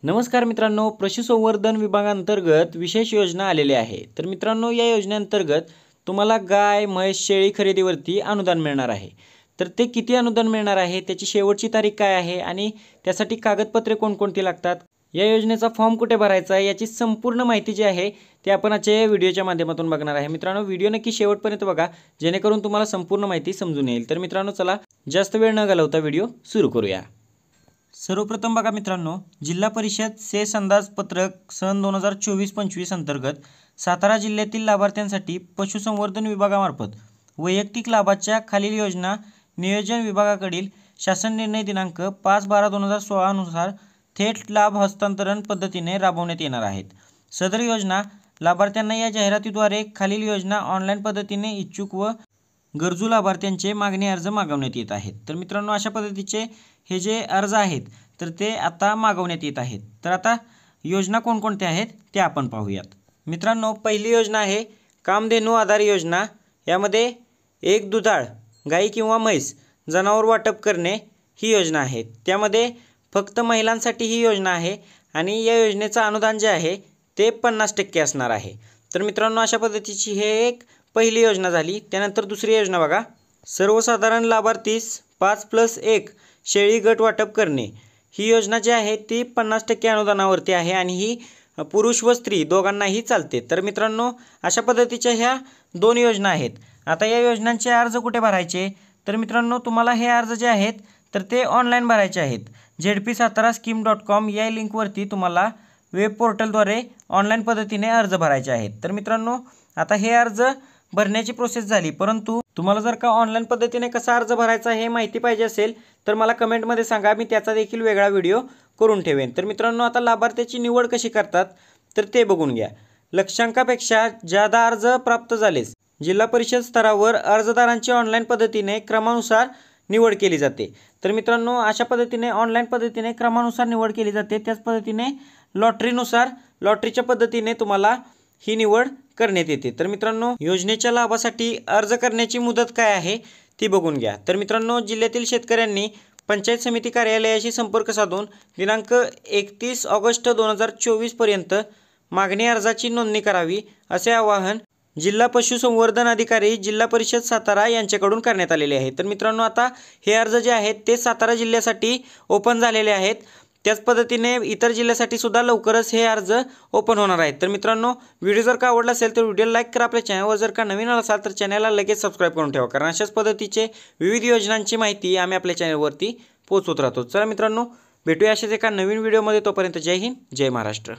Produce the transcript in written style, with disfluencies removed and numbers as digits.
नमस्कार मित्रांनो, पशुसंवर्धन विभागांतर्गत विशेष योजना आलेली आहे। तर मित्रांनो, या योजनेअंतर्गत तुम्हाला गाय, म्हैस, शेळी खरेदीवरती अनुदान मिळणार आहे। तर ते किती अनुदान मिळणार आहे, त्याची शेवटची तारीख काय आहे आणि त्यासाठी कागदपत्रे कोणकोणती लागतात, या योजनेचा फॉर्म कुठे भरायचा आहे, याची संपूर्ण माहिती जी आहे ते आपण आजच्या व्हिडिओच्या माध्यमातून बघणार आहे। मित्रांनो, व्हिडिओ नक्की शेवटपर्यंत बघा, जेणेकरून तुम्हाला संपूर्ण माहिती समजून येईल। तर मित्रांनो, चला जास्त वेळ न घालवता व्हिडिओ सुरू करूया। सर्वप्रथम बघा मित्रांनो, जिल्हा परिषद सेस अंदाजपत्रक सन 2024-25 अंतर्गत सातारा जिल्ह्यातील लाभार्थ्यांसाठी पशुसंवर्धन विभागामार्फत वैयक्तिक लाभाच्या खालील योजना नियोजन विभागाकडील शासन निर्णय दिनांक 5/12/2016 नुसार थेट लाभ हस्तांतरण पद्धतीने राबवण्यात येणार आहेत। सदर योजना लाभार्थ्यांना या जाहिरातीद्वारे खालील योजना ऑनलाईन पद्धतीने इच्छुक व गरजू लाभार्थ्यांचे मागणी अर्ज मागवण्यात येत आहेत। तर मित्रांनो, अशा पद्धतीचे हे जे अर्ज आहेत तर ते आता मागवण्यात येत आहेत। तर आता योजना कोणकोणत्या आहेत ते आपण पाहूयात। मित्रांनो, पहिली योजना आहे कामधेनू आधार योजना। यामध्ये एक दुधाळ गाई किंवा म्हैस जनावर वाटप करणे ही योजना आहे। त्यामध्ये फक्त महिलांसाठी ही योजना आहे आणि या योजनेचं अनुदान जे आहे ते 50% असणार आहे। तर मित्रांनो, अशा पद्धतीची हे एक पहिली योजना झाली। त्यानंतर दुसरी योजना बघा, सर्वसाधारण लाभार्थीस 5+1 शेळी गट वाटप करणे ही योजना जी आहे ती 50% अनुदानावरती आहे आणि ही पुरुष व स्त्री दोघांनाही चालते। तर मित्रांनो, अशा पद्धतीच्या ह्या दोन योजना आहेत। आता या योजनांचे अर्ज कुठे भरायचे, तर मित्रांनो, तुम्हाला हे अर्ज जे आहेत तर ते ऑनलाईन भरायचे आहेत। zpsatarascheme.com या लिंकवरती तुम्हाला वेब पोर्टलद्वारे ऑनलाईन पद्धतीने अर्ज भरायचे आहेत। तर मित्रांनो, आता हे अर्ज भरण्याची प्रोसेस झाली, परंतु तुम्हाला जर का ऑनलाईन पद्धतीने कसा अर्ज भरायचा हे माहिती पाहिजे असेल तर मला कमेंटमध्ये सांगा, मी त्याचा देखील वेगळा व्हिडिओ करून ठेवेन। तर मित्रांनो, आता लाभार्थ्याची निवड कशी करतात तर ते बघून घ्या। लक्षांकापेक्षा जादा अर्ज प्राप्त झालेस जिल्हा परिषद स्तरावर अर्जदारांची ऑनलाईन पद्धतीने क्रमानुसार निवड केली जाते। तर मित्रांनो, अशा पद्धतीने ऑनलाईन पद्धतीने क्रमानुसार निवड केली जाते। त्याच पद्धतीने लॉटरीच्या पद्धतीने तुम्हाला ही निवड करण्यात येते। तर मित्रांनो, योजनेच्या लाभासाठी अर्ज करण्याची मुदत काय आहे ती बघून घ्या। तर मित्रांनो, जिल्ह्यातील शेतकऱ्यांनी पंचायत समिती कार्यालयाशी संपर्क साधून दिनांक 31 ऑगस्ट 2024 पर्यंत मागणी अर्जाची नोंदणी करावी, असे आवाहन जिल्हा पशुसंवर्धन अधिकारी जिल्हा परिषद सातारा यांच्याकडून करण्यात आलेले आहे। तर मित्रांनो, आता हे अर्ज जे आहेत ते सातारा जिल्ह्यासाठी ओपन झालेले आहेत। त्याच पद्धतीने इतर जिल्ह्यासाठी सुद्धा लवकरच हे अर्ज ओपन होणार आहेत। तर मित्रांनो, व्हिडिओ जर का आवडला असेल तर व्हिडिओला लाईक करा। आपल्या चॅनलवर जर का नवीन असाल तर चॅनलला लगेच सबस्क्राईब करून ठेवा, कारण अशाच पद्धतीचे विविध योजनांची माहिती आम्ही आपल्या चॅनलवरती पोहोचवत राहतो। चला मित्रांनो, भेटूया अशाच एका नवीन व्हिडिओमध्ये। तोपर्यंत जय हिंद, जय महाराष्ट्र।